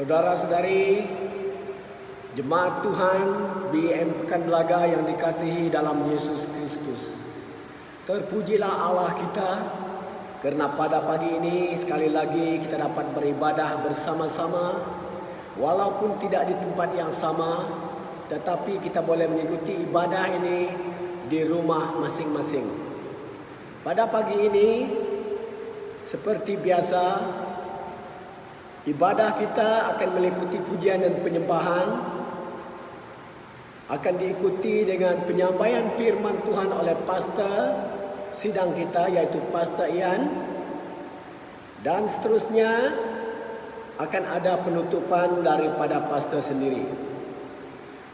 Saudara-saudari, jemaat Tuhan BM Pekan Belaga yang dikasihi dalam Yesus Kristus. Terpujilah Allah kita karena pada pagi ini sekali lagi kita dapat beribadah bersama-sama. Walaupun tidak di tempat yang sama, tetapi kita boleh mengikuti ibadah ini di rumah masing-masing. Pada pagi ini, seperti biasa, ibadah kita akan meliputi pujian dan penyembahan, akan diikuti dengan penyampaian firman Tuhan oleh pastor sidang kita, yaitu Pastor Ian, dan seterusnya akan ada penutupan daripada pastor sendiri.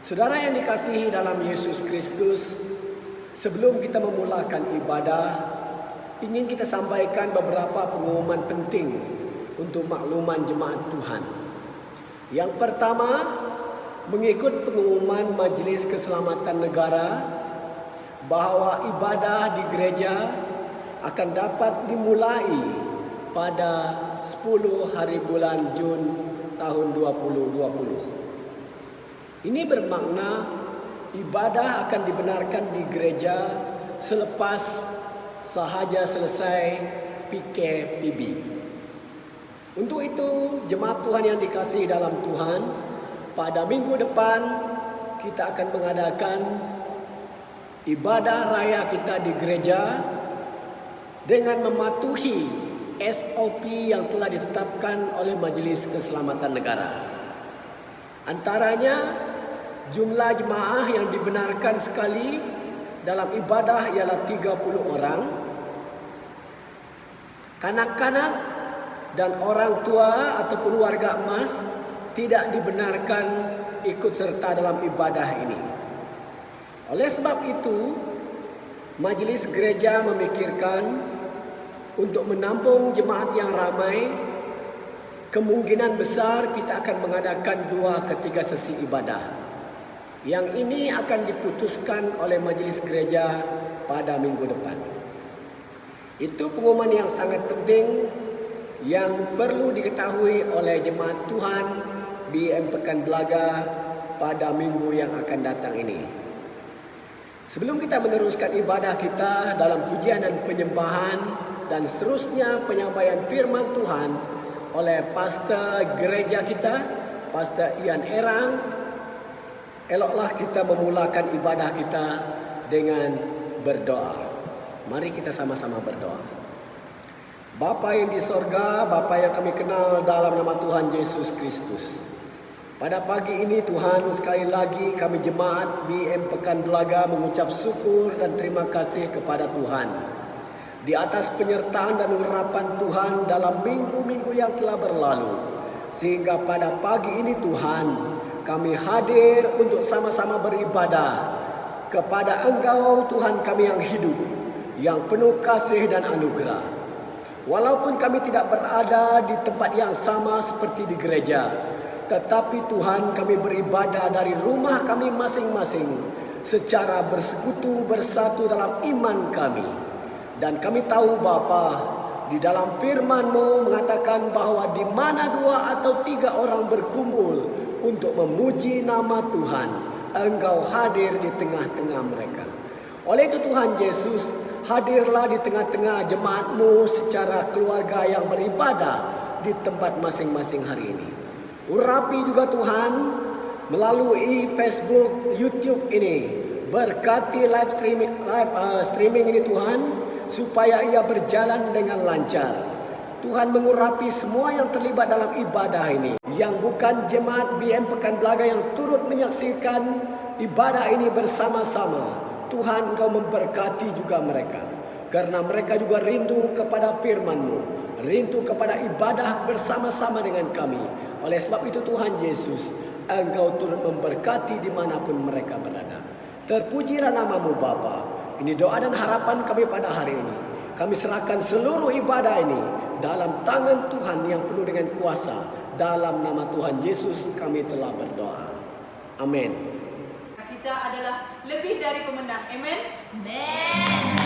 Saudara yang dikasihi dalam Yesus Kristus, sebelum kita memulakan ibadah, ingin kita sampaikan beberapa pengumuman penting untuk makluman jemaat Tuhan. Yang pertama, mengikut pengumuman Majelis Keselamatan Negara bahwa ibadah di gereja akan dapat dimulai pada 10 hari bulan Jun tahun 2020. Ini bermakna ibadah akan dibenarkan di gereja selepas sahaja selesai PKPB. Untuk itu, jemaat Tuhan yang dikasihi dalam Tuhan, pada minggu depan kita akan mengadakan ibadah raya kita di gereja dengan mematuhi SOP yang telah ditetapkan oleh Majelis Keselamatan Negara. Antaranya, jumlah jemaah yang dibenarkan sekali dalam ibadah ialah 30 orang. Kanak-kanak dan orang tua ataupun warga emas tidak dibenarkan ikut serta dalam ibadah ini. Oleh sebab itu, Majelis Gereja memikirkan untuk menampung jemaat yang ramai, kemungkinan besar kita akan mengadakan 2 ke 3 sesi ibadah. Yang ini akan diputuskan oleh Majelis Gereja pada minggu depan. Itu pengumuman yang sangat penting yang perlu diketahui oleh jemaat Tuhan BM Pekan Belaga pada minggu yang akan datang ini. Sebelum kita meneruskan ibadah kita dalam pujian dan penyembahan dan seterusnya penyampaian firman Tuhan oleh pastor gereja kita, Pastor Ian Erang, eloklah kita memulakan ibadah kita dengan berdoa. Mari kita sama-sama berdoa. Bapa yang di sorga, Bapa yang kami kenal dalam nama Tuhan Yesus Kristus. Pada pagi ini Tuhan, sekali lagi kami jemaat BM Pekan Belaga mengucap syukur dan terima kasih kepada Tuhan di atas penyertaan dan urapan Tuhan dalam minggu-minggu yang telah berlalu. Sehingga pada pagi ini Tuhan, kami hadir untuk sama-sama beribadah kepada Engkau Tuhan kami yang hidup, yang penuh kasih dan anugerah. Walaupun kami tidak berada di tempat yang sama seperti di gereja, tetapi Tuhan, kami beribadah dari rumah kami masing-masing secara bersekutu bersatu dalam iman kami. Dan kami tahu Bapa, di dalam firman-Mu mengatakan bahwa di mana 2 atau 3 orang berkumpul untuk memuji nama Tuhan, Engkau hadir di tengah-tengah mereka. Oleh itu Tuhan Yesus, hadirlah di tengah-tengah jemaat-Mu secara keluarga yang beribadah di tempat masing-masing hari ini. Urapi juga Tuhan melalui Facebook, YouTube ini. Berkati live streaming ini Tuhan, supaya ia berjalan dengan lancar. Tuhan mengurapi semua yang terlibat dalam ibadah ini, yang bukan jemaat BM Pekan Belaga yang turut menyaksikan ibadah ini bersama-sama. Tuhan, Engkau memberkati juga mereka, karena mereka juga rindu kepada firman-Mu, rindu kepada ibadah bersama-sama dengan kami. Oleh sebab itu Tuhan Yesus, Engkau turut memberkati dimanapun mereka berada. Terpujilah nama-Mu Bapa. Ini doa dan harapan kami pada hari ini. Kami serahkan seluruh ibadah ini dalam tangan Tuhan yang penuh dengan kuasa. Dalam nama Tuhan Yesus kami telah berdoa. Amin. Kita adalah lebih dari pemenang. Amin. Amin.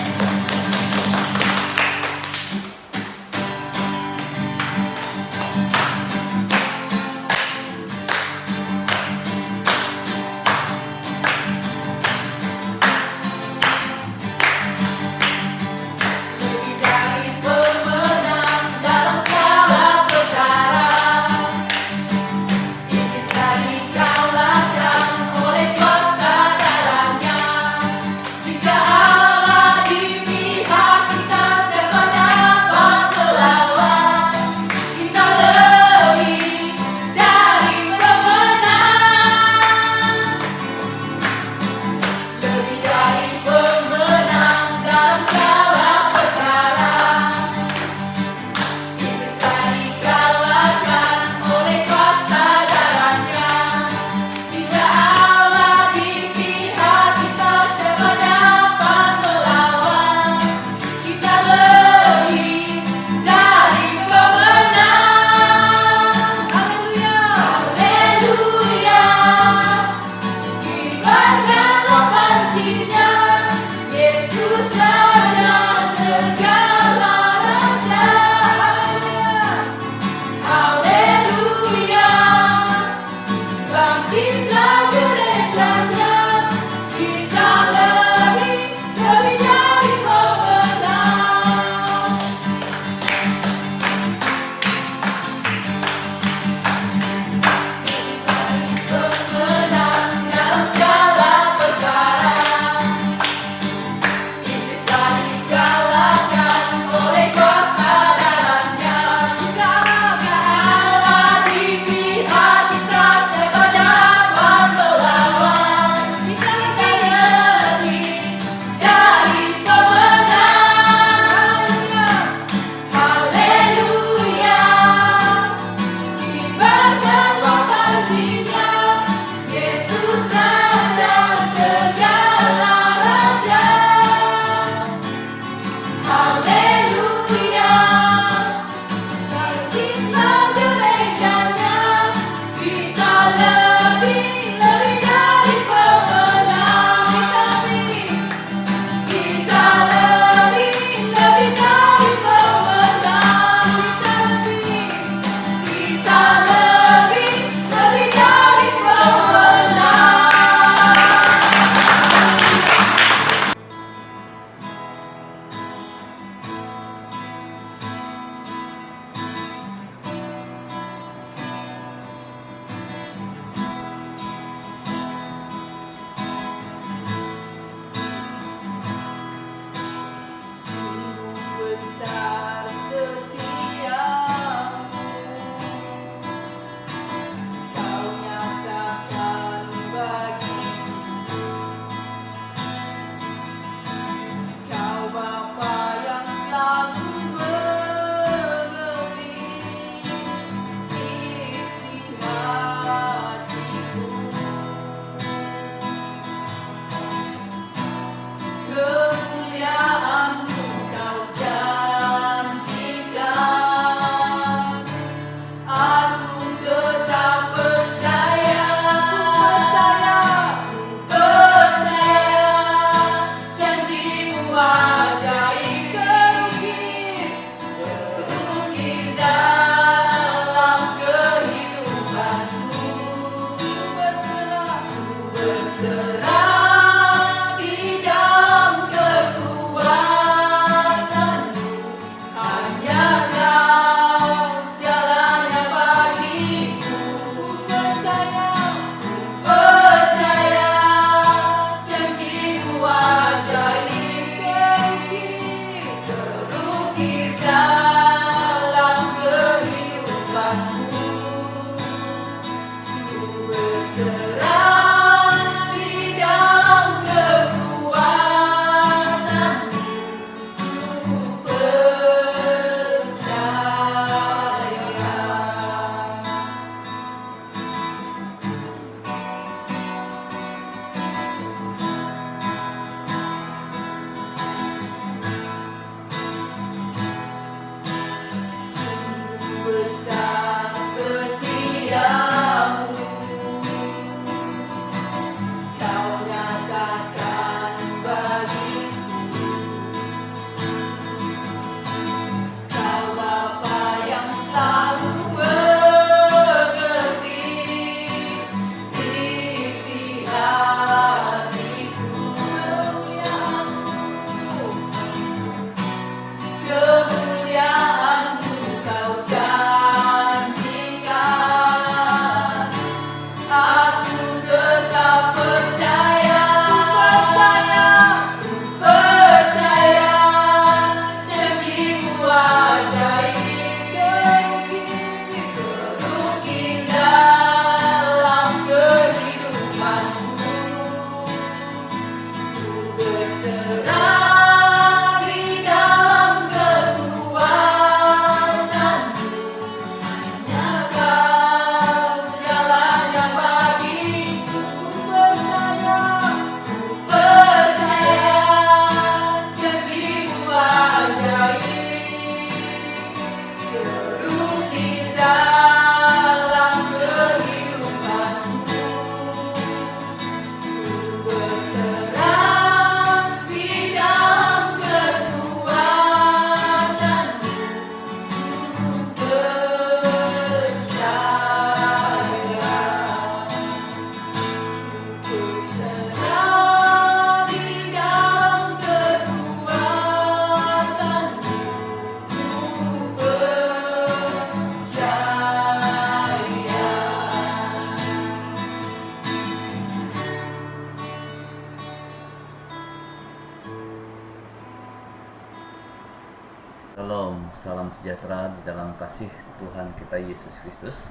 Shalom, salam sejahtera di dalam kasih Tuhan kita Yesus Kristus.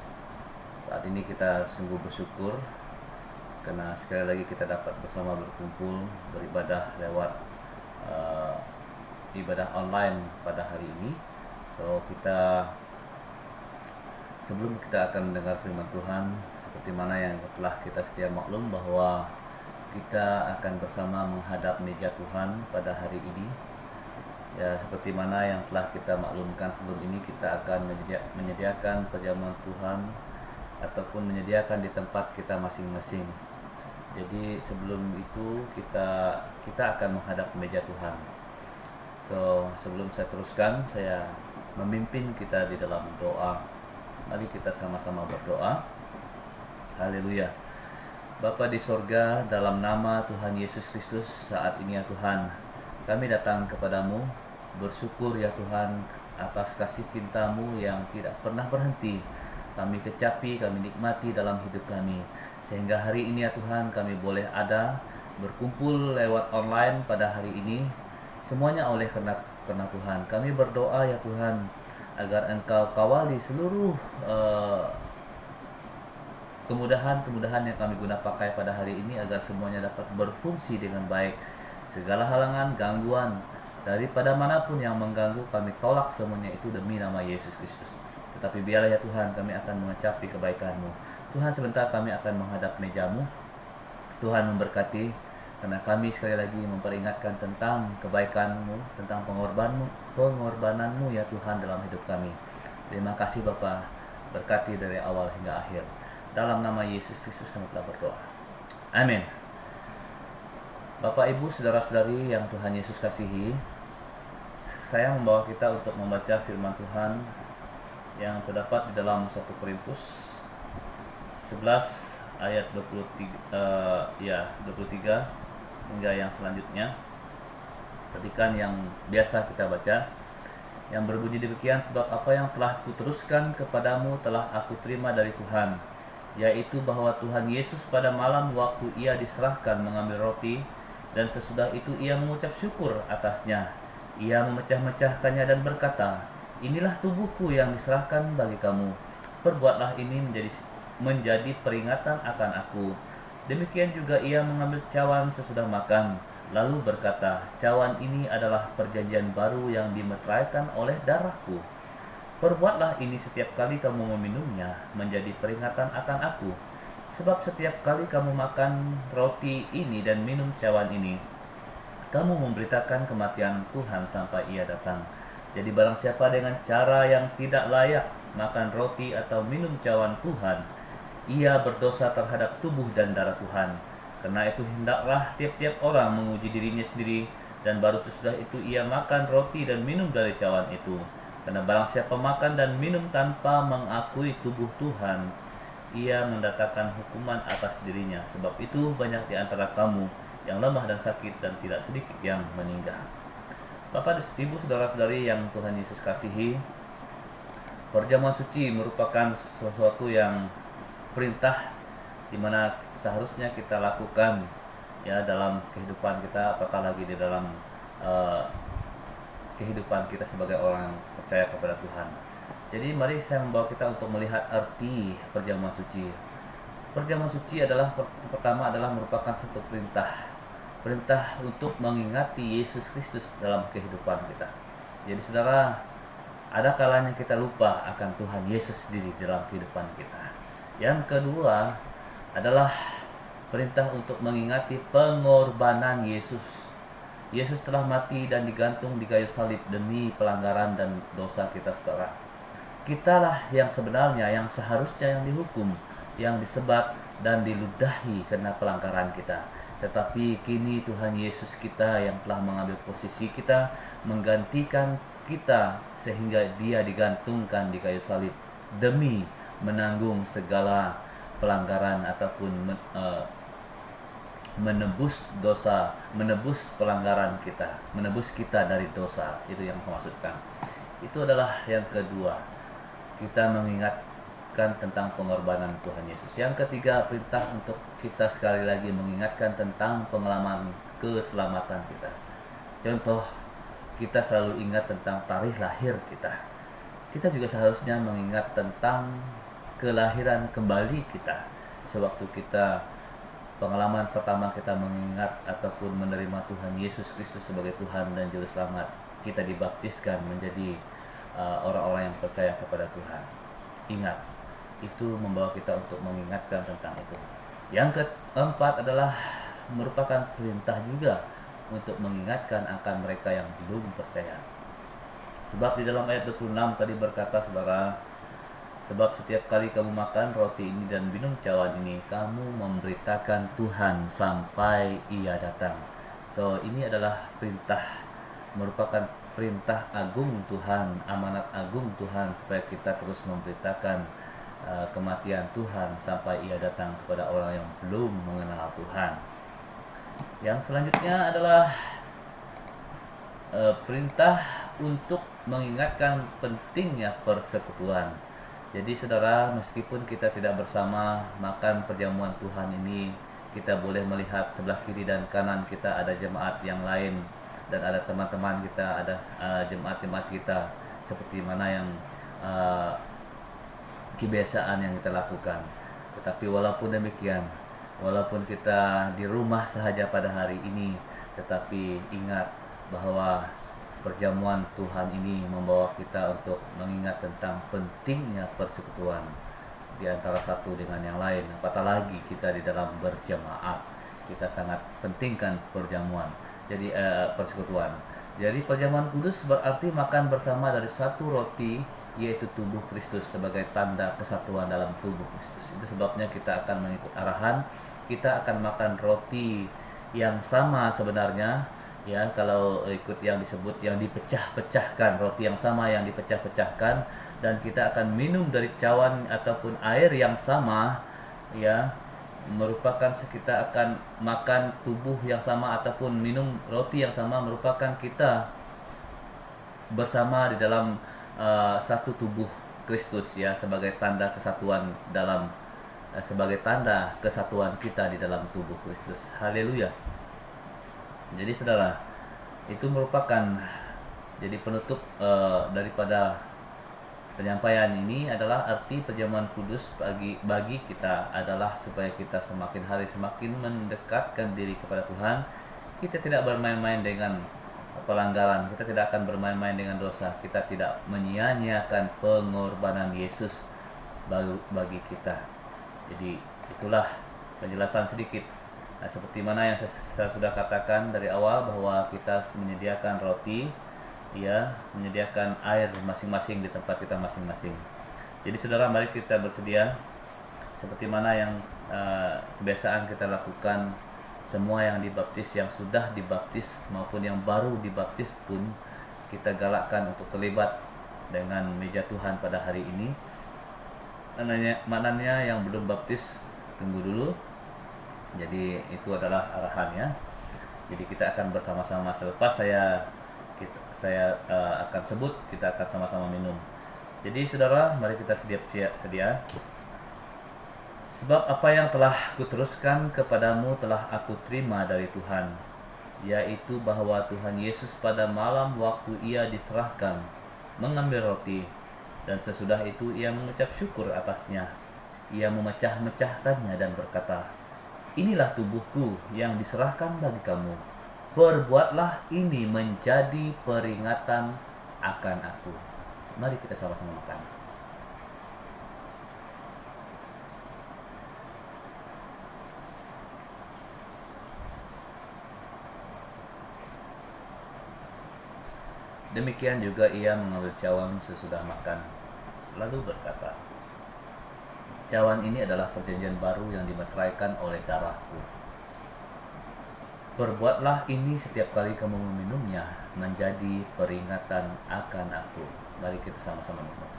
Saat ini kita sungguh bersyukur karena sekali lagi kita dapat bersama berkumpul beribadah lewat ibadah online pada hari ini. Sebelum kita akan mendengar firman Tuhan, seperti mana yang telah kita sedia maklum bahwa kita akan bersama menghadap meja Tuhan pada hari ini. Ya, seperti mana yang telah kita maklumkan sebelum ini, kita akan menyediakan perjamuan Tuhan ataupun menyediakan di tempat kita masing-masing. Jadi sebelum itu kita akan menghadap meja Tuhan. Sebelum saya teruskan, saya memimpin kita di dalam doa. Mari kita sama-sama berdoa. Haleluya. Bapa di sorga, dalam nama Tuhan Yesus Kristus, saat ini ya Tuhan, kami datang kepadamu, bersyukur ya Tuhan atas kasih cinta-Mu yang tidak pernah berhenti. Kami kecapi, kami nikmati dalam hidup kami. Sehingga hari ini ya Tuhan, kami boleh ada berkumpul lewat online pada hari ini. Semuanya oleh karena Tuhan. Kami berdoa ya Tuhan, agar Engkau kawali seluruh kemudahan-kemudahan yang kami guna pakai pada hari ini, agar semuanya dapat berfungsi dengan baik. Segala halangan, gangguan daripada manapun yang mengganggu, kami tolak semuanya itu demi nama Yesus Kristus. Tetapi biarlah ya Tuhan, kami akan mengecapi kebaikan-Mu. Tuhan, sebentar kami akan menghadap meja-Mu. Tuhan memberkati, karena kami sekali lagi memperingatkan tentang kebaikan-Mu, tentang pengorbanan-Mu ya Tuhan dalam hidup kami. Terima kasih Bapa, berkati dari awal hingga akhir. Dalam nama Yesus Kristus kami telah berdoa. Amin. Bapak, Ibu, saudara-saudari yang Tuhan Yesus kasihi, saya membawa kita untuk membaca firman Tuhan yang terdapat di dalam 1 Korintus 11 ayat 23 hingga yang selanjutnya. Ketikan yang biasa kita baca, yang berbunyi demikian: sebab apa yang telah kuteruskan kepadamu telah aku terima dari Tuhan, yaitu bahwa Tuhan Yesus pada malam waktu Ia diserahkan mengambil roti, dan sesudah itu Ia mengucap syukur atasnya. Ia memecah-mecahkannya dan berkata, inilah tubuhku yang diserahkan bagi kamu. Perbuatlah ini menjadi peringatan akan aku. Demikian juga Ia mengambil cawan sesudah makan, lalu berkata, cawan ini adalah perjanjian baru yang dimeteraikan oleh darahku. Perbuatlah ini setiap kali kamu meminumnya, menjadi peringatan akan aku. Sebab setiap kali kamu makan roti ini dan minum cawan ini, kamu memberitakan kematian Tuhan sampai Ia datang. Jadi barang siapa dengan cara yang tidak layak makan roti atau minum cawan Tuhan, ia berdosa terhadap tubuh dan darah Tuhan. Karena itu hendaklah tiap-tiap orang menguji dirinya sendiri, dan baru sesudah itu ia makan roti dan minum dari cawan itu. Karena barang siapa makan dan minum tanpa mengakui tubuh Tuhan, ia mendatangkan hukuman atas dirinya. Sebab itu banyak di antara kamu yang lemah dan sakit, dan tidak sedikit yang meninggal. Bapak, Ibu, saudara-saudari yang Tuhan Yesus kasihi, perjamuan suci merupakan sesuatu yang perintah di mana seharusnya kita lakukan ya dalam kehidupan kita, apatah lagi di dalam kehidupan kita sebagai orang yang percaya kepada Tuhan. Jadi mari saya membawa kita untuk melihat arti perjamuan suci. Perjamuan suci pertama adalah merupakan satu perintah untuk mengingati Yesus Kristus dalam kehidupan kita. Jadi saudara, ada kalanya kita lupa akan Tuhan Yesus sendiri dalam kehidupan kita. Yang kedua adalah perintah untuk mengingati pengorbanan Yesus Yesus telah mati dan digantung di kayu salib demi pelanggaran dan dosa kita, saudara. Kitalah yang sebenarnya, yang seharusnya yang dihukum, yang disebat dan diludahi karena pelanggaran kita. Tetapi kini Tuhan Yesus kita yang telah mengambil posisi kita, menggantikan kita, sehingga dia digantungkan di kayu salib demi menanggung segala pelanggaran ataupun menebus dosa, menebus pelanggaran kita, menebus kita dari dosa. Itu yang aku maksudkan. Itu adalah yang kedua, kita mengingatkan tentang pengorbanan Tuhan Yesus. Yang ketiga, perintah untuk kita sekali lagi mengingatkan tentang pengalaman keselamatan kita. Contoh, kita selalu ingat tentang tarikh lahir kita. Kita juga seharusnya mengingat tentang kelahiran kembali kita. Sewaktu kita, pengalaman pertama kita mengingat ataupun menerima Tuhan Yesus Kristus sebagai Tuhan dan Juru Selamat, kita dibaptiskan menjadi orang-orang yang percaya kepada Tuhan. Ingat, itu membawa kita untuk mengingatkan tentang itu. Yang keempat adalah merupakan perintah juga untuk mengingatkan akan mereka yang belum percaya. Sebab di dalam ayat 26 tadi berkata, saudara, sebab setiap kali kamu makan roti ini dan minum cawan ini, kamu memberitakan Tuhan sampai Ia datang. So, ini adalah perintah, merupakan perintah agung Tuhan, amanat agung Tuhan, supaya kita terus memberitakan kematian Tuhan sampai Ia datang kepada orang yang belum mengenal Tuhan. Yang selanjutnya adalah perintah untuk mengingatkan pentingnya persekutuan. Jadi saudara, meskipun kita tidak bersama makan perjamuan Tuhan ini, kita boleh melihat sebelah kiri dan kanan kita ada jemaat yang lain, dan ada teman-teman kita, ada jemaat-jemaat kita, seperti mana yang kebiasaan yang kita lakukan. Tetapi walaupun demikian, walaupun kita di rumah sahaja pada hari ini, tetapi ingat bahwa perjamuan Tuhan ini membawa kita untuk mengingat tentang pentingnya persekutuan di antara satu dengan yang lain. Apatah lagi kita di dalam berjemaat, kita sangat pentingkan perjamuan. Jadi persekutuan. Jadi perjamuan kudus berarti makan bersama dari satu roti, yaitu tubuh Kristus, sebagai tanda kesatuan dalam tubuh Kristus. Itu sebabnya kita akan mengikut arahan, kita akan makan roti yang sama sebenarnya. Ya, kalau ikut yang disebut yang dipecah-pecahkan, roti yang sama yang dipecah-pecahkan, dan kita akan minum dari cawan ataupun air yang sama, ya, merupakan kita akan makan tubuh yang sama ataupun minum roti yang sama, merupakan kita bersama di dalam satu tubuh Kristus, ya, sebagai tanda kesatuan dalam sebagai tanda kesatuan kita di dalam tubuh Kristus. Haleluya. Jadi saudara, itu merupakan jadi penutup daripada penyampaian ini adalah arti perjamuan kudus bagi kita adalah supaya kita semakin hari semakin mendekatkan diri kepada Tuhan. Kita tidak bermain-main dengan pelanggaran, kita tidak akan bermain-main dengan dosa, kita tidak menyia-nyiakan pengorbanan Yesus bagi kita. Jadi itulah penjelasan sedikit. Nah, seperti mana yang saya sudah katakan dari awal, bahwa kita menyediakan roti, ya, menyediakan air masing-masing di tempat kita masing-masing. Jadi saudara, mari kita bersedia seperti mana yang kebiasaan kita lakukan. Semua yang dibaptis, yang sudah dibaptis maupun yang baru dibaptis pun, kita galakkan untuk terlibat dengan meja Tuhan pada hari ini. Maknanya yang belum baptis, tunggu dulu. Jadi itu adalah arahannya. Jadi kita akan bersama-sama, selepas saya akan sebut, kita akan sama-sama minum. Jadi saudara, mari kita sedia. Sebab apa yang telah kuteruskan kepadamu telah aku terima dari Tuhan, yaitu bahwa Tuhan Yesus pada malam waktu Ia diserahkan mengambil roti, dan sesudah itu Ia mengucap syukur atasnya. Ia memecah-mecahkannya dan berkata, "Inilah tubuhku yang diserahkan bagi kamu. Perbuatlah ini menjadi peringatan akan aku." Mari kita sama-sama makan. Demikian juga ia mengambil cawan sesudah makan, lalu berkata, "Cawan ini adalah perjanjian baru yang dimeteraikan oleh darahku. Perbuatlah ini setiap kali kamu meminumnya menjadi peringatan akan aku." Mari kita sama-sama minum.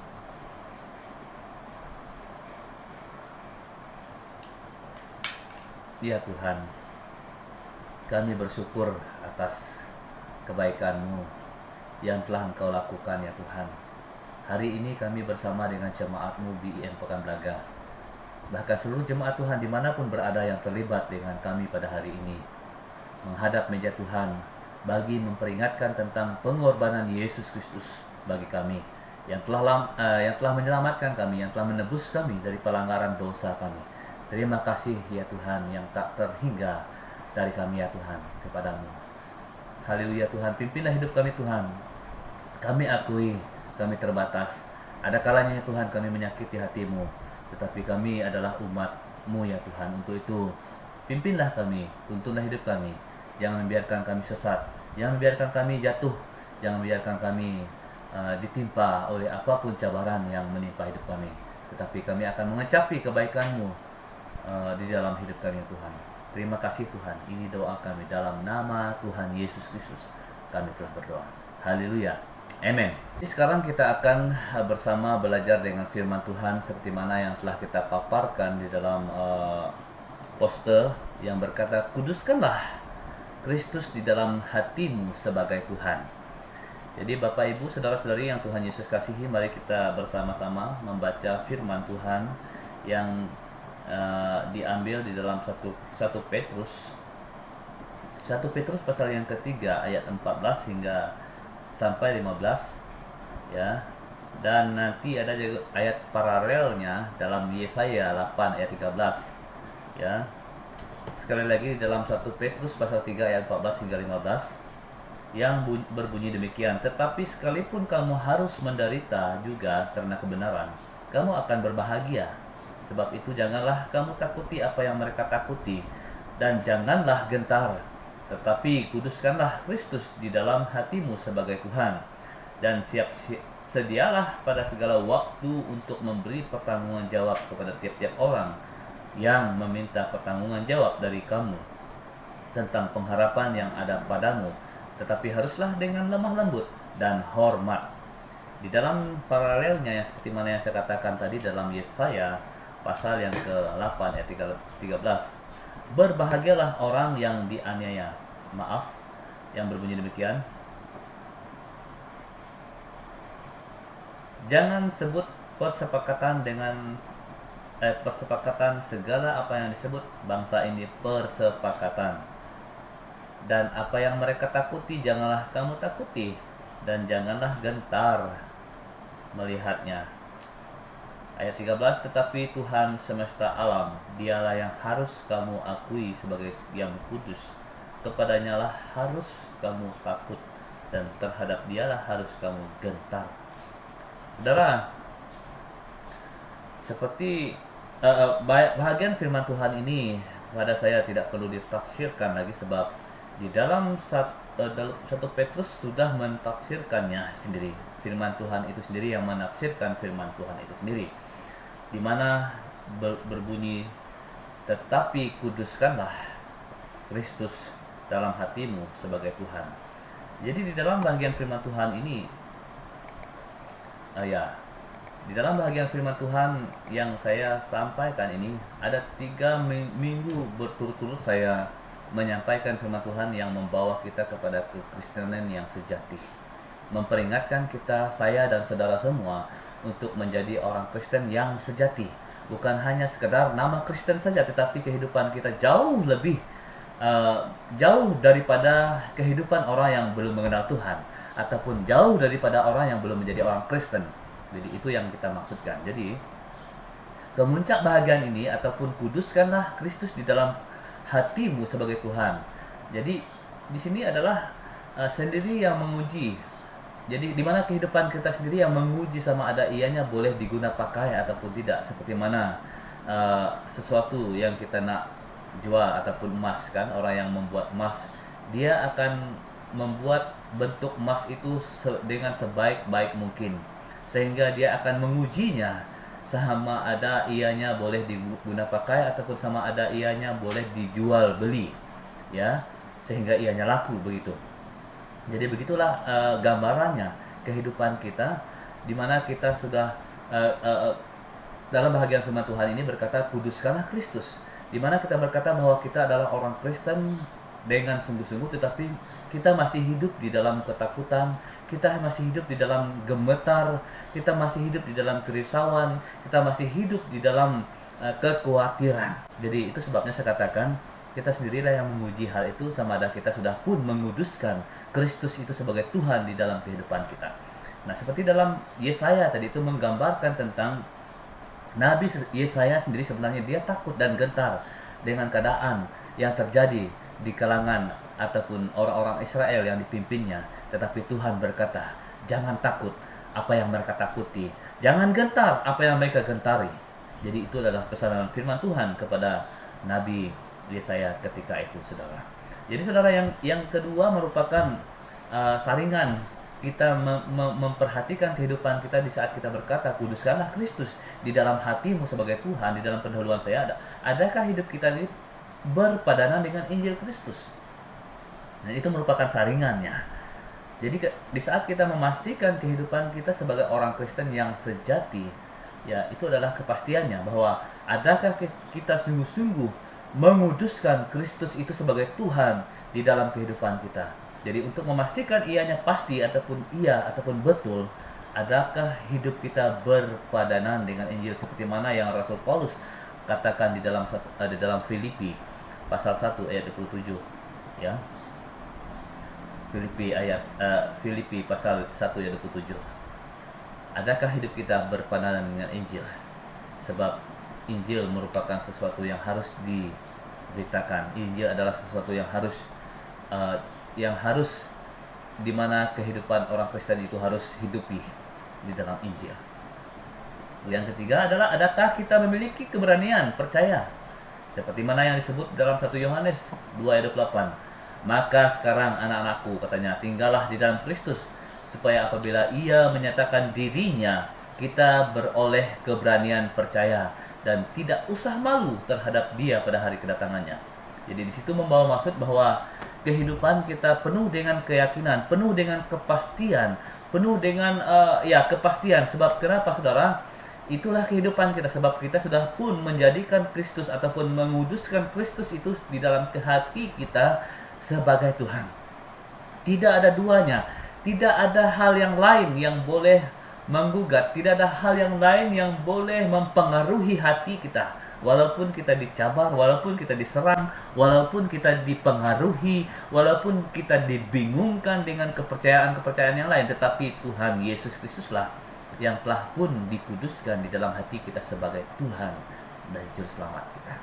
Ya Tuhan, kami bersyukur atas kebaikan-Mu yang telah Engkau lakukan ya Tuhan. Hari ini kami bersama dengan jemaat-Mu BIM Pekan Belaga. Bahkan seluruh jemaat Tuhan dimanapun berada yang terlibat dengan kami pada hari ini, menghadap meja Tuhan bagi memperingatkan tentang pengorbanan Yesus Kristus bagi kami yang telah menyelamatkan kami, yang telah menebus kami dari pelanggaran dosa kami. Terima kasih ya Tuhan yang tak terhingga dari kami ya Tuhan kepadamu. Haleluya Tuhan, pimpinlah hidup kami Tuhan. Kami akui kami terbatas. Ada kalanya ya Tuhan kami menyakiti hati-Mu, tetapi kami adalah umat-Mu ya Tuhan. Untuk itu pimpinlah kami, tuntunlah hidup kami. Jangan membiarkan kami sesat, jangan membiarkan kami jatuh, jangan membiarkan kami ditimpa oleh apapun cabaran yang menimpa hidup kami. Tetapi kami akan mengecapi kebaikan-Mu di dalam hidup kami Tuhan. Terima kasih Tuhan. Ini doa kami dalam nama Tuhan Yesus Kristus. Kami telah berdoa. Haleluya. Amen. Sekarang kita akan bersama belajar dengan firman Tuhan seperti mana yang telah kita paparkan di dalam poster yang berkata, "Kuduskanlah Kristus di dalam hatimu sebagai Tuhan." Jadi Bapak Ibu, saudara-saudari yang Tuhan Yesus kasihi, mari kita bersama-sama membaca firman Tuhan yang diambil di dalam 1 Petrus pasal yang ketiga ayat 14 hingga sampai 15 ya. Dan nanti ada juga ayat paralelnya dalam Yesaya 8 ayat 13 ya. Sekali lagi dalam 1 Petrus pasal 3 ayat 14 hingga 15 yang berbunyi demikian, "Tetapi sekalipun kamu harus menderita juga karena kebenaran, kamu akan berbahagia. Sebab itu janganlah kamu takuti apa yang mereka takuti, dan janganlah gentar. Tetapi kuduskanlah Kristus di dalam hatimu sebagai Tuhan, dan sedialah pada segala waktu untuk memberi pertanggungan jawab kepada tiap-tiap orang yang meminta pertanggungan jawab dari kamu tentang pengharapan yang ada padamu. Tetapi haruslah dengan lemah lembut dan hormat." Di dalam paralelnya yang seperti mana yang saya katakan tadi dalam Yesaya pasal yang ke-8 ayat 13, "Berbahagialah orang yang dianiaya." Maaf, yang berbunyi demikian, "Jangan sebut persepakatan segala apa yang disebut bangsa ini persepakatan. Dan apa yang mereka takuti janganlah kamu takuti, dan janganlah gentar melihatnya." Ayat 13, "Tetapi Tuhan semesta alam, dialah yang harus kamu akui sebagai yang kudus. Kepadanya lah harus kamu takut, dan terhadap dialah harus kamu gentar." Saudara, seperti bahagian firman Tuhan ini pada saya tidak perlu ditafsirkan lagi, sebab di dalam 1 Petrus sudah mentafsirkannya sendiri. Firman Tuhan itu sendiri yang menafsirkan firman Tuhan itu sendiri, di mana berbunyi, "Tetapi kuduskanlah Kristus dalam hatimu sebagai Tuhan." Jadi di dalam bagian firman Tuhan ini di dalam bagian firman Tuhan yang saya sampaikan ini ada 3 minggu berturut-turut saya menyampaikan firman Tuhan yang membawa kita kepada kekristenan yang sejati, memperingatkan kita, saya dan saudara semua, untuk menjadi orang Kristen yang sejati. Bukan hanya sekedar nama Kristen saja, tetapi kehidupan kita jauh lebih jauh daripada kehidupan orang yang belum mengenal Tuhan, ataupun jauh daripada orang yang belum menjadi orang Kristen. Jadi itu yang kita maksudkan. Jadi kemuncak bahagian ini ataupun kuduskanlah Kristus di dalam hatimu sebagai Tuhan. Jadi di sini adalah sendiri yang menguji. Jadi di mana kehidupan kita sendiri yang menguji sama ada ianya boleh digunakan pakai ataupun tidak. Seperti mana sesuatu yang kita nak jual ataupun emas kan, orang yang membuat emas dia akan membuat bentuk emas itu dengan sebaik-baik mungkin, sehingga dia akan mengujinya sama ada ianya boleh diguna pakai ataupun sama ada ianya boleh dijual beli, ya, sehingga ianya laku begitu. Jadi begitulah gambarannya kehidupan kita, di mana kita sudah dalam bahagian firman Tuhan ini berkata kuduskanlah Kristus, di mana kita berkata bahwa kita adalah orang Kristen dengan sungguh-sungguh, tetapi kita masih hidup di dalam ketakutan, kita masih hidup di dalam gemetar, kita masih hidup di dalam kerisauan, kita masih hidup di dalam kekhawatiran. Jadi itu sebabnya saya katakan kita sendirilah yang menguji hal itu, sama ada kita sudah pun menguduskan Kristus itu sebagai Tuhan di dalam kehidupan kita. Nah, seperti dalam Yesaya tadi itu menggambarkan tentang Nabi Yesaya sendiri, sebenarnya dia takut dan gentar dengan keadaan yang terjadi di kalangan ataupun orang-orang Israel yang dipimpinnya. Tetapi Tuhan berkata, jangan takut apa yang mereka takuti, jangan gentar apa yang mereka gentari. Jadi itu adalah pesanan firman Tuhan kepada Nabi Yesaya ketika itu, saudara. Jadi saudara, yang kedua merupakan saringan kita memperhatikan kehidupan kita di saat kita berkata kuduskanlah Kristus di dalam hatimu sebagai Tuhan. Di dalam pendahuluan saya adakah hidup kita ini berpadanan dengan Injil Kristus? Nah, itu merupakan saringannya. Jadi di saat kita memastikan kehidupan kita sebagai orang Kristen yang sejati, ya, itu adalah kepastiannya bahwa adakah kita sungguh-sungguh menguduskan Kristus itu sebagai Tuhan di dalam kehidupan kita. Jadi untuk memastikan ianya pasti ataupun iya ataupun betul, adakah hidup kita berpadanan dengan Injil seperti mana yang Rasul Paulus katakan di dalam Filipi pasal 1 ayat 27, ya. Filipi pasal 1 ayat 27. Adakah hidup kita berpadanan dengan Injil? Sebab Injil merupakan sesuatu yang harus diberitakan. Injil adalah sesuatu yang harus di mana kehidupan orang Kristen itu harus hidupi di dalam Injil. Yang ketiga adalah adakah kita memiliki keberanian percaya? Seperti mana yang disebut dalam 1 Yohanes 2 ayat 28. Maka sekarang anak-anakku, katanya, tinggallah di dalam Kristus, supaya apabila ia menyatakan dirinya, kita beroleh keberanian percaya dan tidak usah malu terhadap dia pada hari kedatangannya. Jadi di situ membawa maksud bahwa kehidupan kita penuh dengan keyakinan, penuh dengan kepastian, penuh dengan kepastian. Sebab kenapa, saudara? Itulah kehidupan kita, sebab kita sudah pun menjadikan Kristus ataupun menguduskan Kristus itu di dalam hati kita sebagai Tuhan. Tidak ada duanya, tidak ada hal yang lain yang boleh menggugat, tidak ada hal yang lain yang boleh mempengaruhi hati kita. Walaupun kita dicabar, walaupun kita diserang, walaupun kita dipengaruhi, walaupun kita dibingungkan dengan kepercayaan-kepercayaan yang lain, tetapi Tuhan Yesus Kristuslah yang telah pun dikuduskan di dalam hati kita sebagai Tuhan dan Juru Selamat kita.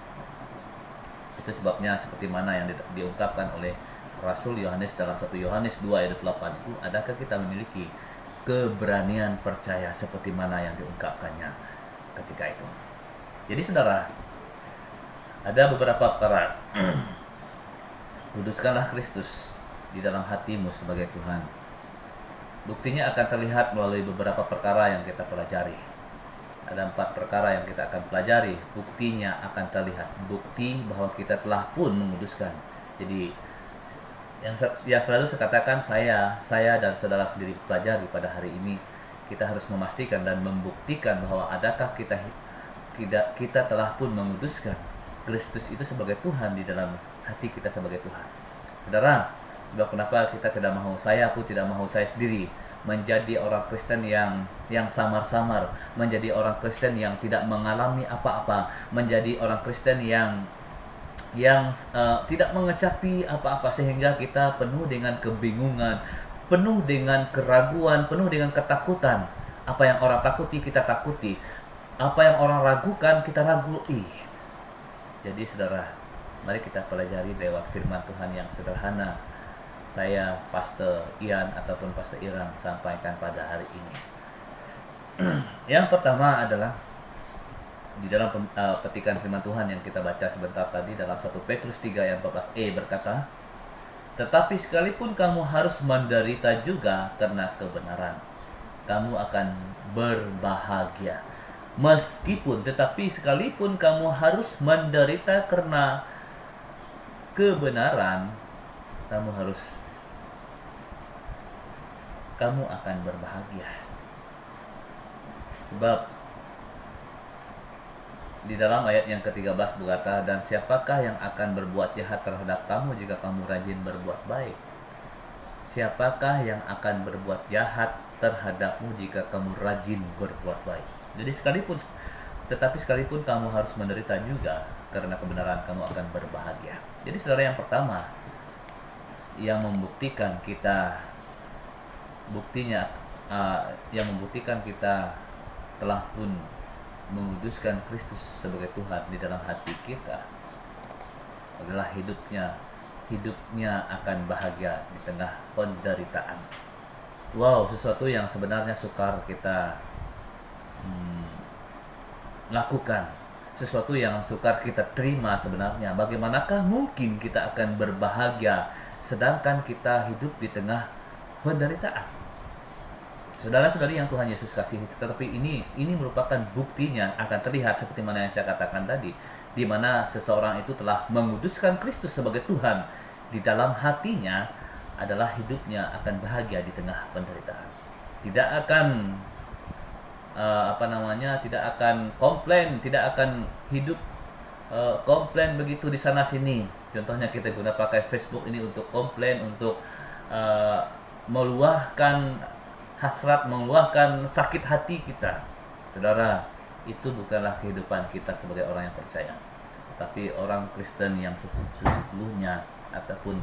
Itu sebabnya seperti mana yang diungkapkan oleh Rasul Yohanes dalam 1 Yohanes 2 ayat 8 itu, adakah kita memiliki keberanian percaya seperti mana yang diungkapkannya ketika itu. Jadi saudara, ada beberapa perkara. Kuduskanlah Kristus di dalam hatimu sebagai Tuhan. Buktinya akan terlihat melalui beberapa perkara yang kita pelajari. Ada 4 perkara yang kita akan pelajari. Buktinya akan terlihat. Bukti bahwa kita telah pun menguduskan. Jadi yang selalu saya katakan, saya dan saudara sendiri pelajari pada hari ini, kita harus memastikan dan membuktikan bahwa adakah kita telah pun menguduskan Kristus itu sebagai Tuhan di dalam hati kita sebagai Tuhan. Saudara, sebab kenapa kita tidak mau, saya pun tidak mau saya sendiri menjadi orang Kristen yang samar-samar, menjadi orang Kristen yang tidak mengalami apa-apa, menjadi orang Kristen yang tidak mengecapi apa-apa, sehingga kita penuh dengan kebingungan, penuh dengan keraguan, penuh dengan ketakutan. Apa yang orang takuti kita takuti, apa yang orang ragukan kita ragui. Jadi saudara, mari kita pelajari lewat firman Tuhan yang sederhana saya, Pastor Ian ataupun Pastor Irang sampaikan pada hari ini. Yang pertama adalah di dalam petikan firman Tuhan yang kita baca sebentar tadi dalam 1 Petrus 3 ayat 14e berkata, Tetapi sekalipun kamu harus menderita juga karena kebenaran, kamu akan berbahagia. Tetapi sekalipun kamu harus menderita karena kebenaran, kamu akan berbahagia. Sebab di dalam ayat yang ke-13 berkata, dan siapakah yang akan berbuat jahat terhadap kamu jika kamu rajin berbuat baik? Siapakah yang akan berbuat jahat terhadapmu jika kamu rajin berbuat baik? Jadi sekalipun kamu harus menderita juga karena kebenaran, kamu akan berbahagia. Jadi saudara, yang pertama yang membuktikan kita telah pun menguduskan Kristus sebagai Tuhan di dalam hati kita adalah hidupnya akan bahagia di tengah penderitaan. Wow, sesuatu yang sebenarnya sukar kita lakukan, sesuatu yang sukar kita terima sebenarnya. Bagaimanakah mungkin kita akan berbahagia sedangkan kita hidup di tengah penderitaan? Saudara-saudari yang Tuhan Yesus kasihi, tetapi ini merupakan buktinya akan terlihat seperti mana yang saya katakan tadi, di mana seseorang itu telah menguduskan Kristus sebagai Tuhan di dalam hatinya, adalah hidupnya akan bahagia di tengah penderitaan. Tidak akan tidak akan komplain, tidak akan hidup komplain begitu di sana sini. Contohnya kita pakai Facebook ini untuk komplain, untuk meluahkan hasrat, meluahkan sakit hati kita. Saudara, itu bukanlah kehidupan kita sebagai orang yang percaya. Tapi orang Kristen yang sesungguhnya, ataupun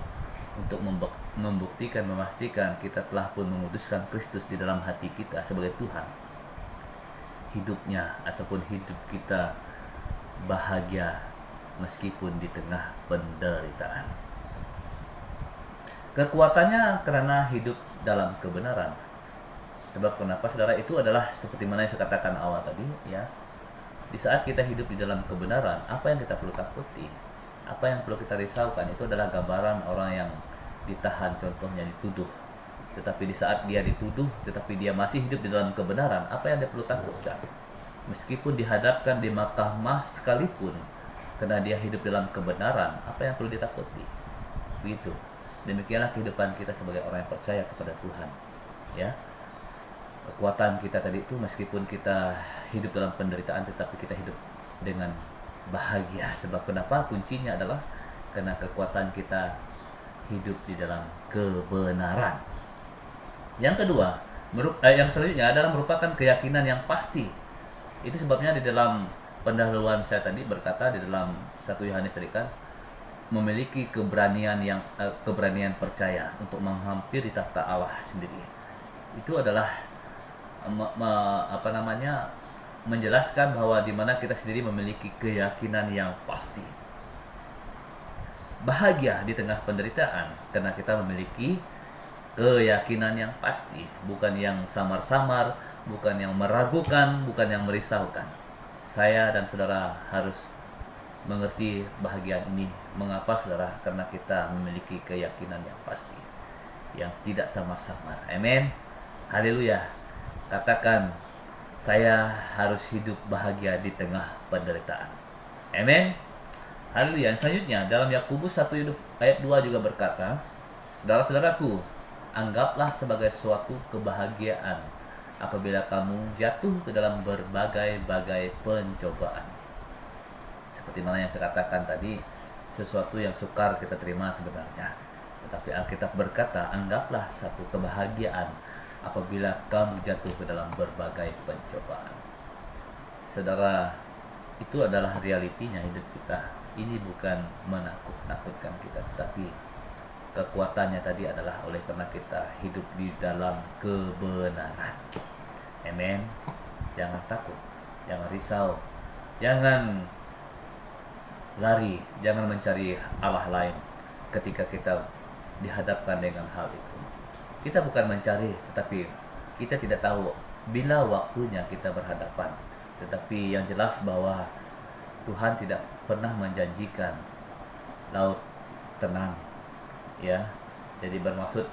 untuk membuktikan, memastikan kita telah pun menguduskan Kristus di dalam hati kita sebagai Tuhan, hidupnya ataupun hidup kita bahagia meskipun di tengah penderitaan. Kekuatannya karena hidup dalam kebenaran. Sebab kenapa, saudara, itu adalah seperti mana yang saya katakan awal tadi, ya. Di saat kita hidup di dalam kebenaran, apa yang kita perlu takuti, apa yang perlu kita risaukan, itu adalah gambaran orang yang ditahan, contohnya dituduh. Tetapi di saat dia dituduh, tetapi dia masih hidup di dalam kebenaran, apa yang dia perlu takutkan? Meskipun dihadapkan di mahkamah sekalipun, karena dia hidup dalam kebenaran, apa yang perlu ditakuti? Begitu. Demikianlah kehidupan kita sebagai orang yang percaya kepada Tuhan, ya. Kekuatan kita tadi itu, meskipun kita hidup dalam penderitaan, tetapi kita hidup dengan bahagia. Sebab kenapa? Kuncinya adalah karena kekuatan kita hidup di dalam kebenaran. Yang kedua, yang selanjutnya adalah merupakan keyakinan yang pasti. Itu sebabnya di dalam pendahuluan saya tadi berkata di dalam 1 Yohanes tadi kan, memiliki keberanian percaya untuk menghampiri takhta Allah sendiri. Itu adalah menjelaskan bahwa di mana kita sendiri memiliki keyakinan yang pasti. Bahagia di tengah penderitaan karena kita memiliki keyakinan yang pasti, bukan yang samar-samar, bukan yang meragukan, bukan yang merisaukan. Saya dan saudara harus mengerti bahagian ini. Mengapa, saudara? Karena kita memiliki keyakinan yang pasti, yang tidak samar-samar. Amin. Haleluya. Katakan, saya harus hidup bahagia di tengah penderitaan. Amin. Haleluya. Selanjutnya dalam Yakobus 1 ayat 2 juga berkata, saudara-saudaraku, anggaplah sebagai suatu kebahagiaan apabila kamu jatuh ke dalam berbagai-bagai pencobaan. Seperti mana yang saya katakan tadi, sesuatu yang sukar kita terima sebenarnya. Tetapi Alkitab berkata, anggaplah satu kebahagiaan apabila kamu jatuh ke dalam berbagai pencobaan. Saudara, itu adalah realitinya hidup kita. Ini bukan menakut-nakutkan kita, tetapi kekuatannya tadi adalah oleh karena kita hidup di dalam kebenaran. Amen. Jangan takut, jangan risau, jangan lari, jangan mencari Allah lain ketika kita dihadapkan dengan hal itu. Kita bukan mencari, tetapi kita tidak tahu bila waktunya kita berhadapan. Tetapi yang jelas bahwa Tuhan tidak pernah menjanjikan laut tenang, ya. Jadi bermaksud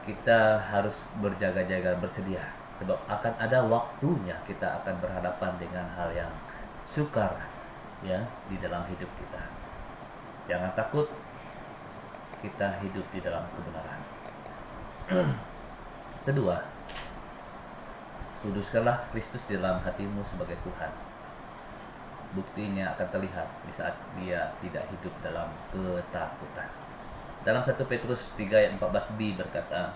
kita harus berjaga-jaga, bersedia, sebab akan ada waktunya kita akan berhadapan dengan hal yang sukar ya di dalam hidup kita. Jangan takut, kita hidup di dalam kebenaran. Kedua, kuduskanlah Kristus di dalam hatimu sebagai Tuhan. Buktinya akan terlihat di saat dia tidak hidup dalam ketakutan. Dalam 1 Petrus 3 ayat 14b berkata,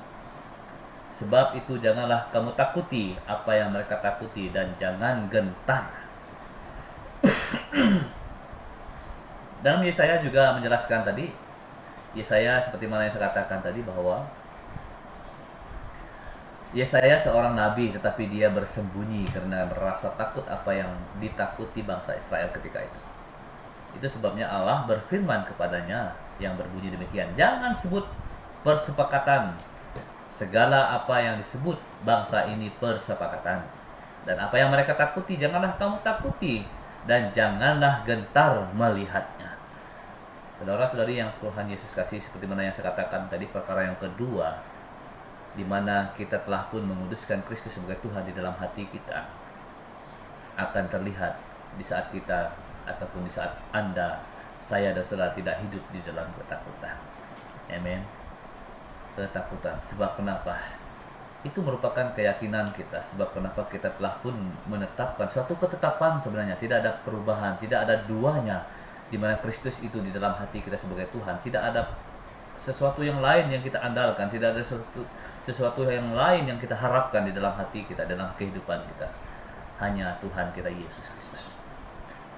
sebab itu janganlah kamu takuti apa yang mereka takuti, dan jangan gentar. Dalam Yesaya juga menjelaskan tadi, Yesaya seperti mana yang saya katakan tadi, bahwa Yesaya seorang nabi, tetapi dia bersembunyi karena merasa takut apa yang ditakuti bangsa Israel ketika itu. Itu sebabnya Allah berfirman kepadanya yang berbunyi demikian, jangan sebut persepakatan. Segala apa yang disebut bangsa ini persepakatan, dan apa yang mereka takuti janganlah kamu takuti, dan janganlah gentar melihatnya. Saudara-saudari yang Tuhan Yesus kasih, seperti mana yang saya katakan tadi, perkara yang kedua, di mana kita telah pun menguduskan Kristus sebagai Tuhan di dalam hati kita, akan terlihat di saat kita, ataupun di saat Anda, saya dan saudara tidak hidup di dalam ketakutan. Amin. Ketakutan. Sebab kenapa? Itu merupakan keyakinan kita. Sebab kenapa kita telah pun menetapkan suatu ketetapan, sebenarnya tidak ada perubahan, tidak ada duanya, di mana Kristus itu di dalam hati kita sebagai Tuhan. Tidak ada sesuatu yang lain yang kita andalkan, tidak ada sesuatu yang lain yang kita harapkan di dalam hati kita, dalam kehidupan kita. Hanya Tuhan kita Yesus Kristus.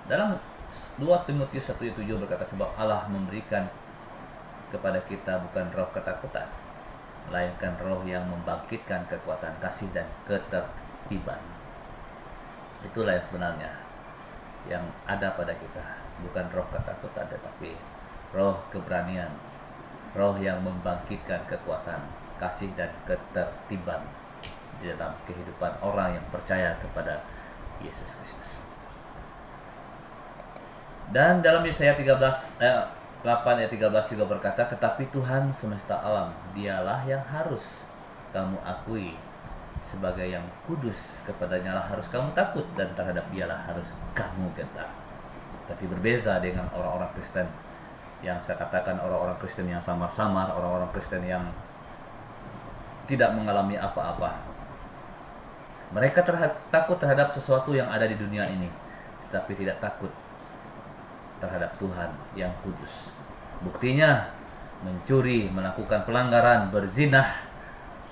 Dalam 2 Timotius 1:7 berkata, sebab Allah memberikan kepada kita bukan roh ketakutan, melainkan roh yang membangkitkan kekuatan kasih dan ketertiban. Itulah yang sebenarnya yang ada pada kita, bukan roh ketakutan, tetapi roh keberanian, roh yang membangkitkan kekuatan kasih dan ketertiban di dalam kehidupan orang yang percaya kepada Yesus Kristus. Dan dalam Yesaya 8 ayat 13 juga berkata, tetapi Tuhan semesta alam, dialah yang harus kamu akui sebagai yang kudus, kepadanya lah harus kamu takut, dan terhadap dialah harus kamu gentar. Tapi berbeza dengan orang-orang Kristen yang saya katakan, orang-orang Kristen yang samar-samar, orang-orang Kristen yang tidak mengalami apa-apa. Mereka takut terhadap sesuatu yang ada di dunia ini, tetapi tidak takut terhadap Tuhan yang kudus. Buktinya mencuri, melakukan pelanggaran, berzinah,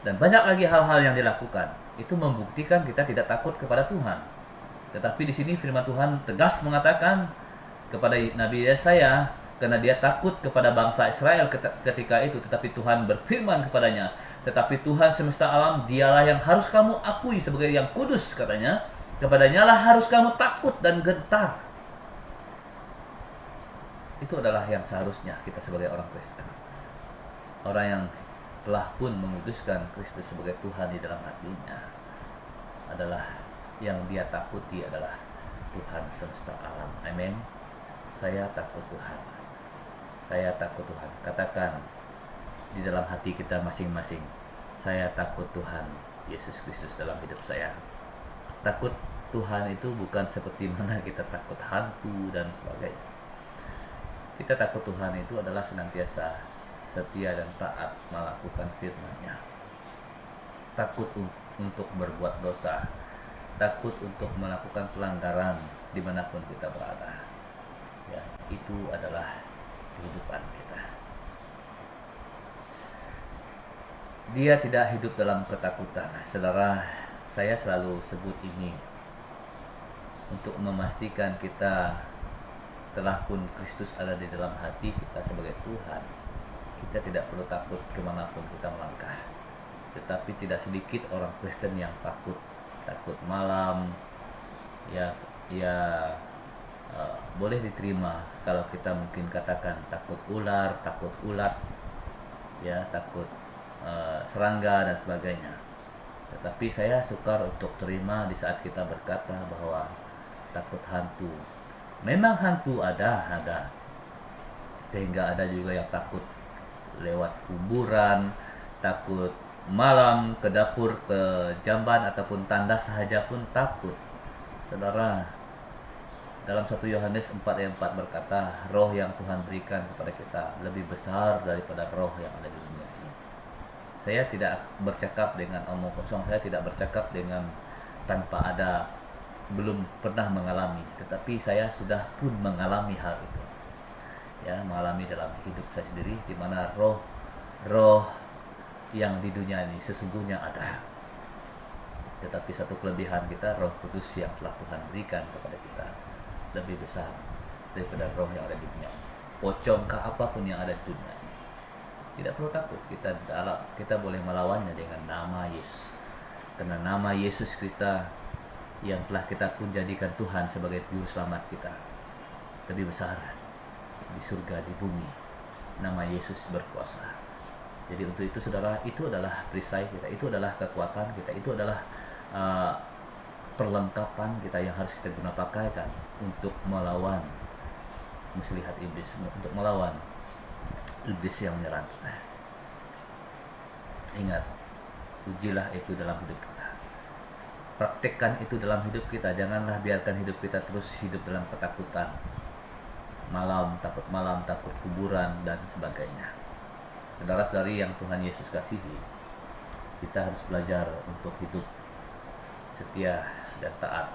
dan banyak lagi hal-hal yang dilakukan. Itu membuktikan kita tidak takut kepada Tuhan. Tetapi di sini firman Tuhan tegas mengatakan kepada Nabi Yesaya, karena dia takut kepada bangsa Israel ketika itu, tetapi Tuhan berfirman kepadanya, tetapi Tuhan semesta alam, dialah yang harus kamu akui sebagai yang kudus, katanya. Kepadanya lah harus kamu takut dan gentar. Itu adalah yang seharusnya kita sebagai orang Kristen, orang yang telah pun menguduskan Kristus sebagai Tuhan di dalam hatinya, adalah yang dia takuti adalah Tuhan semesta alam. Amin. Saya takut Tuhan. Saya takut Tuhan. Katakan di dalam hati kita masing-masing, saya takut Tuhan Yesus Kristus dalam hidup saya. Takut Tuhan itu bukan seperti mana kita takut hantu dan sebagainya. Kita takut Tuhan itu adalah senantiasa setia dan taat melakukan firman-Nya. Takut untuk berbuat dosa, takut untuk melakukan pelanggaran dimanapun kita berada. Ya, itu adalah kehidupan kita. Dia tidak hidup dalam ketakutan. Saudara, saya selalu sebut ini untuk memastikan kita telah pun Kristus ada di dalam hati kita sebagai Tuhan. Kita tidak perlu takut kemanapun kita melangkah. Tetapi tidak sedikit orang Kristen yang takut malam. Boleh diterima kalau kita mungkin katakan takut ular, takut ulat, ya, takut serangga dan sebagainya. Tetapi saya sukar untuk terima di saat kita berkata bahwa takut hantu. Memang hantu ada, sehingga ada juga yang takut lewat kuburan, takut malam ke dapur, ke jamban ataupun tandas sahaja pun takut. Saudara, dalam 1 Yohanes 4 ayat 4 berkata, roh yang Tuhan berikan kepada kita lebih besar daripada roh yang ada di dunia ini. Saya tidak bercakap dengan omong kosong, saya tidak bercakap dengan tanpa ada, belum pernah mengalami, tetapi saya sudah pun mengalami hal itu. Ya, mengalami dalam hidup saya sendiri, di mana roh yang di dunia ini sesungguhnya ada. Tetapi satu kelebihan kita, Roh Kudus yang telah Tuhan berikan kepada kita lebih besar daripada roh yang ada di dunia ini. Pocongkah apapun yang ada di dunia ini, tidak perlu takut. Kita boleh melawannya dengan nama Yesus. Karena nama Yesus Kristus yang telah kita pun jadikan Tuhan sebagai juru selamat kita lebih besar di surga, di bumi. Nama Yesus berkuasa. Jadi untuk itu saudara, itu adalah perisai kita, itu adalah kekuatan kita, itu adalah perlengkapan kita yang harus kita guna pakaikan untuk melawan muslihat iblis, untuk melawan iblis yang menyerang kita. Ingat, ujilah itu dalam hidup kita. Praktekkan itu dalam hidup kita. Janganlah biarkan hidup kita terus hidup dalam ketakutan. Malam, takut kuburan, dan sebagainya. Saudara-saudari yang Tuhan Yesus kasihi, kita harus belajar untuk hidup setia dan taat,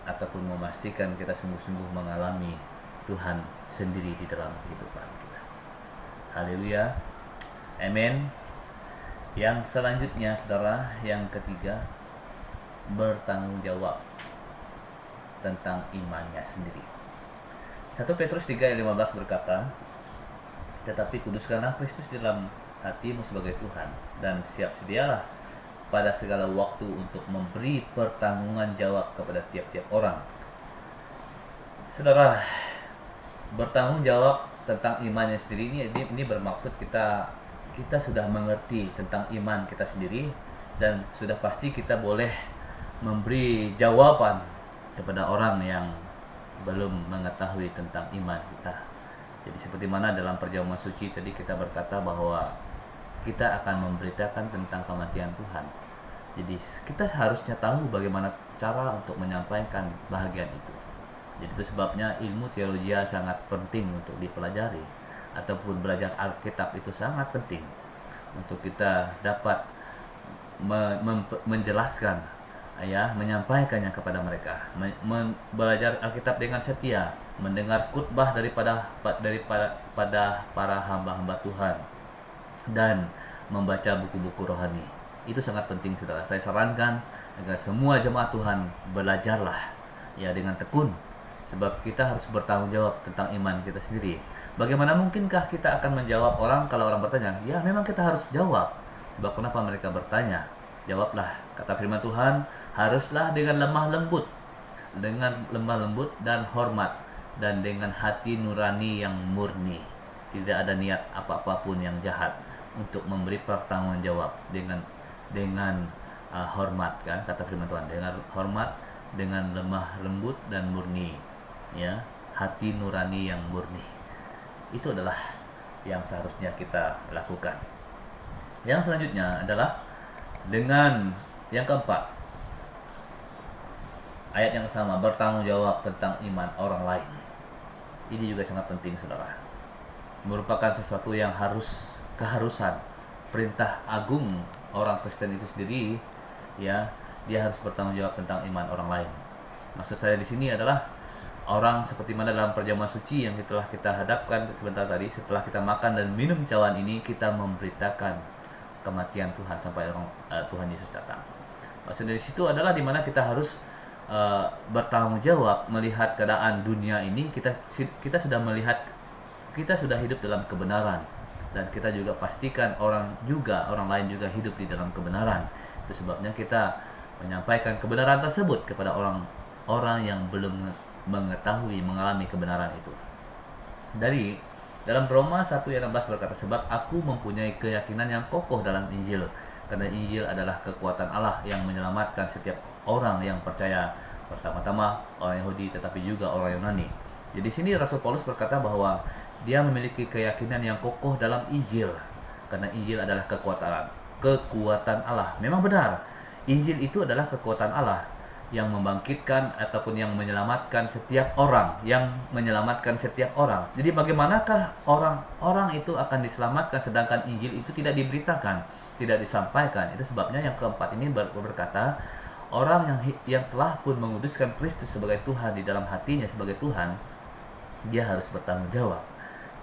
ataupun memastikan kita sungguh-sungguh mengalami Tuhan sendiri di dalam kehidupan kita. Haleluya, amin. Yang selanjutnya saudara, yang ketiga, bertanggung jawab tentang imannya sendiri. 1 Petrus 3 ayat 15 berkata, tetapi kuduskanlah Kristus di dalam hatimu sebagai Tuhan, dan siap sedialah pada segala waktu untuk memberi pertanggungan jawab kepada tiap-tiap orang. Saudara, bertanggung jawab tentang imannya sendiri ini bermaksud kita sudah mengerti tentang iman kita sendiri, dan sudah pasti kita boleh memberi jawaban kepada orang yang belum mengetahui tentang iman kita. Jadi seperti mana dalam perjamuan suci tadi kita berkata bahwa kita akan memberitakan tentang kematian Tuhan. Jadi kita harusnya tahu bagaimana cara untuk menyampaikan bahagian itu. Jadi itu sebabnya ilmu teologi sangat penting untuk dipelajari, ataupun belajar Alkitab itu sangat penting untuk kita dapat menjelaskan, menyampaikannya kepada mereka. Belajar Alkitab dengan setia, mendengar khutbah daripada para hamba-hamba Tuhan, dan membaca buku-buku rohani. Itu sangat penting saudara. Saya sarankan agar semua jemaat Tuhan belajarlah dengan tekun, sebab kita harus bertanggung jawab tentang iman kita sendiri. Bagaimana mungkinkah kita akan menjawab orang kalau orang bertanya? Ya, memang kita harus jawab. Sebab kenapa mereka bertanya? Jawablah. Kata firman Tuhan, haruslah dengan lemah lembut dan hormat, dan dengan hati nurani yang murni. Tidak ada niat apa-apapun yang jahat, untuk memberi pertanggungjawab dengan hormat, kan, kata firman Tuhan, dengan hormat, dengan lemah lembut dan murni, hati nurani yang murni. Itu adalah yang seharusnya kita lakukan. Yang selanjutnya adalah dengan yang keempat, ayat yang sama, bertanggung jawab tentang iman orang lain. Ini juga sangat penting saudara, merupakan sesuatu yang keharusan, perintah agung orang Kristen itu sendiri, dia harus bertanggung jawab tentang iman orang lain. Maksud saya di sini adalah orang seperti mana dalam perjamuan suci yang telah kita hadapkan sebentar tadi. Setelah kita makan dan minum cawan ini, kita memberitakan kematian Tuhan sampai Tuhan Yesus datang. Maksud dari situ adalah di mana kita harus bertanggung jawab melihat keadaan dunia ini. Kita sudah melihat, kita sudah hidup dalam kebenaran, dan kita juga pastikan orang lain juga hidup di dalam kebenaran. Itu sebabnya kita menyampaikan kebenaran tersebut kepada orang yang belum mengalami kebenaran itu. Dalam Roma 1 ayat 16 berkata, sebab aku mempunyai keyakinan yang kokoh dalam Injil, karena Injil adalah kekuatan Allah yang menyelamatkan setiap orang yang percaya, pertama-tama orang Yahudi tetapi juga orang Yunani. Jadi di sini Rasul Paulus berkata bahwa dia memiliki keyakinan yang kokoh dalam Injil. karena Injil adalah kekuatan Allah. Memang benar, Injil itu adalah kekuatan Allah yang membangkitkan ataupun yang menyelamatkan setiap orang, Jadi bagaimanakah orang-orang itu akan diselamatkan sedangkan Injil itu tidak diberitakan, tidak disampaikan? Itu sebabnya yang keempat ini berkata, orang yang telah pun menguduskan Kristus sebagai Tuhan di dalam hatinya sebagai Tuhan, dia harus bertanggung jawab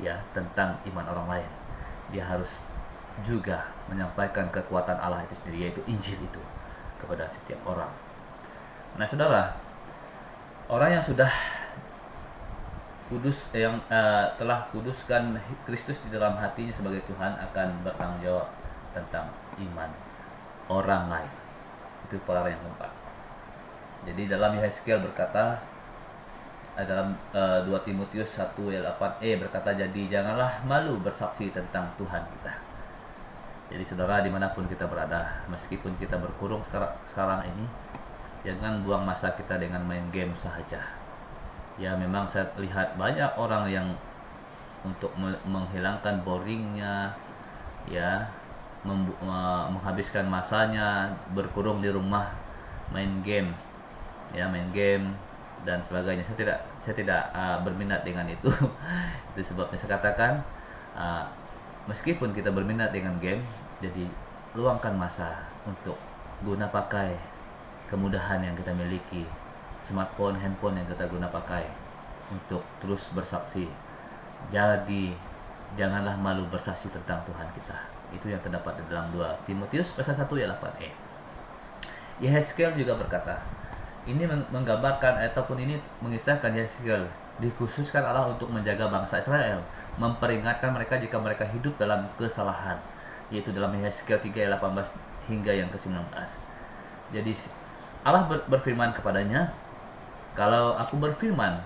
ya tentang iman orang lain. Dia harus juga menyampaikan kekuatan Allah itu sendiri, yaitu Injil itu, kepada setiap orang. Nah, saudara, orang yang sudah kudus, telah kuduskan Kristus di dalam hatinya sebagai Tuhan akan bertanggung jawab tentang iman orang lain. Itu pola yang keempat. Jadi dalam Yehezkiel berkata, dalam 2 Timotius 1 ayat 8e berkata, jadi janganlah malu bersaksi tentang Tuhan kita. Jadi saudara, dimanapun kita berada, meskipun kita berkurung sekarang ini, jangan buang masa kita dengan main game saja. Ya, memang saya lihat banyak orang yang untuk menghilangkan boringnya, ya, menghabiskan masanya berkurung di rumah, main game dan sebagainya. Saya tidak berminat dengan itu. Itu sebabnya saya katakan, meskipun kita berminat dengan game, jadi luangkan masa untuk guna pakai kemudahan yang kita miliki, smartphone, handphone yang kita guna pakai untuk terus bersaksi. Jadi janganlah malu bersaksi tentang Tuhan kita. Itu yang terdapat di dalam 2 Timotius pasal 1 ayat 8e. Yehezkiel juga berkata, ini menggambarkan ataupun ini mengisahkan Yehezkiel dikhususkan Allah untuk menjaga bangsa Israel, memperingatkan mereka jika mereka hidup dalam kesalahan, yaitu dalam Yehezkiel 3 ayat 18 hingga yang ke-19. Jadi Allah berfirman kepadanya, kalau aku berfirman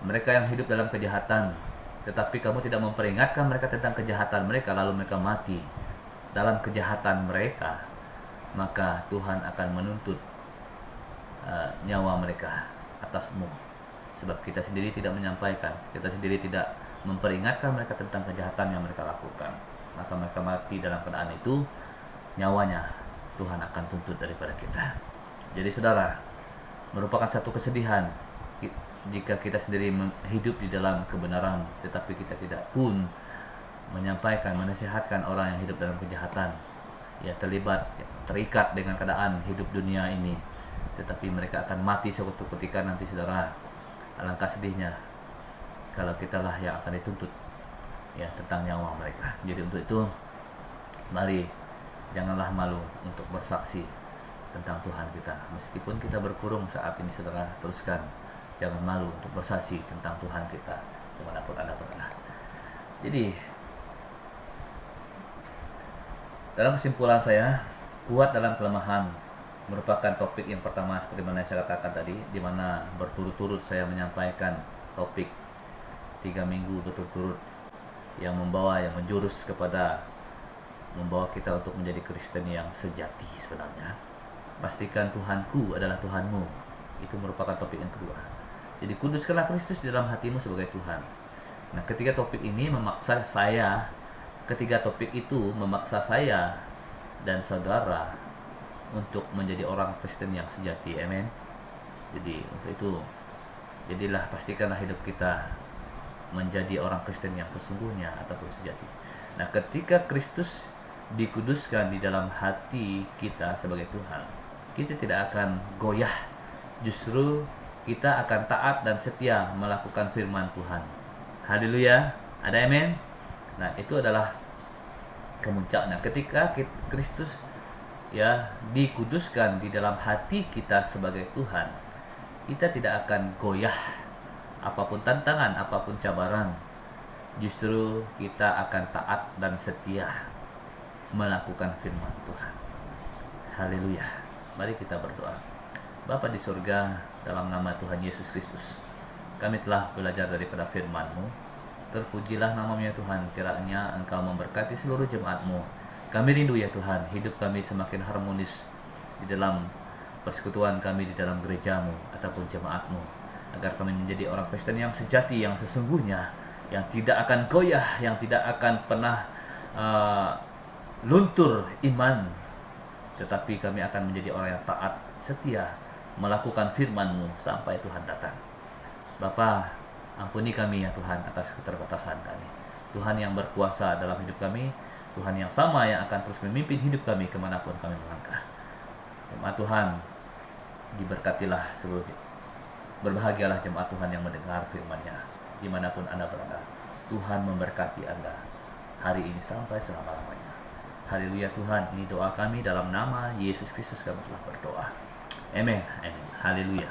mereka yang hidup dalam kejahatan, tetapi kamu tidak memperingatkan mereka tentang kejahatan mereka, lalu mereka mati dalam kejahatan mereka, maka Tuhan akan menuntut nyawa mereka atasmu. Sebab kita sendiri tidak menyampaikan, kita sendiri tidak memperingatkan mereka tentang kejahatan yang mereka lakukan, maka mereka mati dalam keadaan itu, nyawanya Tuhan akan tuntut daripada kita. Jadi saudara, merupakan satu kesedihan jika kita sendiri hidup di dalam kebenaran, tetapi kita tidak pun menyampaikan, menasihatkan orang yang hidup dalam kejahatan, ya terikat dengan keadaan hidup dunia ini, tetapi mereka akan mati suatu ketika nanti, saudara. Alangkah sedihnya kalau kitalah yang akan dituntut ya tentang nyawa mereka. Jadi untuk itu, mari janganlah malu untuk bersaksi tentang Tuhan kita. Meskipun kita berkurung saat ini, saudara, teruskan. Jangan malu untuk bersaksi tentang Tuhan kita dimanapun Anda berada. Jadi, dalam kesimpulan saya, kuat dalam kelemahan merupakan topik yang pertama seperti mana saya katakan tadi, di mana berturut-turut saya menyampaikan topik 3 minggu berturut-turut yang menjurus kepada membawa kita untuk menjadi Kristen yang sejati sebenarnya. Pastikan Tuhanku adalah Tuhanmu. Itu merupakan topik yang kedua. Jadi kuduskanlah Kristus di dalam hatimu sebagai Tuhan. Nah, ketiga topik itu memaksa saya dan saudara untuk menjadi orang Kristen yang sejati. Amin. Jadi untuk itu, pastikanlah hidup kita menjadi orang Kristen yang sesungguhnya ataupun sejati. Nah, ketika Kristus dikuduskan di dalam hati kita sebagai Tuhan, kita tidak akan goyah. Justru kita akan taat dan setia melakukan firman Tuhan. Haleluya. Ada amin? Nah, itu adalah kemuncaknya ketika Kristus dikuduskan di dalam hati kita sebagai Tuhan. Kita tidak akan goyah apapun tantangan, apapun cabaran. Justru kita akan taat dan setia melakukan firman Tuhan. Haleluya. Mari kita berdoa. Bapa di surga, dalam nama Tuhan Yesus Kristus, kami telah belajar daripada firman-Mu. Terpujilah nama-Mu ya Tuhan, kiranya Engkau memberkati seluruh jemaat-Mu. Kami rindu ya Tuhan, hidup kami semakin harmonis di dalam persekutuan kami di dalam gereja-Mu ataupun jemaat-Mu, agar kami menjadi orang Kristen yang sejati, yang sesungguhnya, yang tidak akan goyah, yang tidak akan pernah luntur iman, tetapi kami akan menjadi orang yang taat, setia, melakukan firman-Mu sampai Tuhan datang. Bapa, ampuni kami ya Tuhan atas keterbatasan kami. Tuhan yang berkuasa dalam hidup kami, Tuhan yang sama yang akan terus memimpin hidup kami kemanapun kami melangkah. Jemaat Tuhan, diberkatilah seluruh, berbahagialah jemaat Tuhan yang mendengar firman-Nya dimanapun Anda berada. Tuhan memberkati Anda hari ini sampai selama-lamanya. Haleluya Tuhan, ini doa kami dalam nama Yesus Kristus kami telah berdoa. Amin. Amin. Haleluya.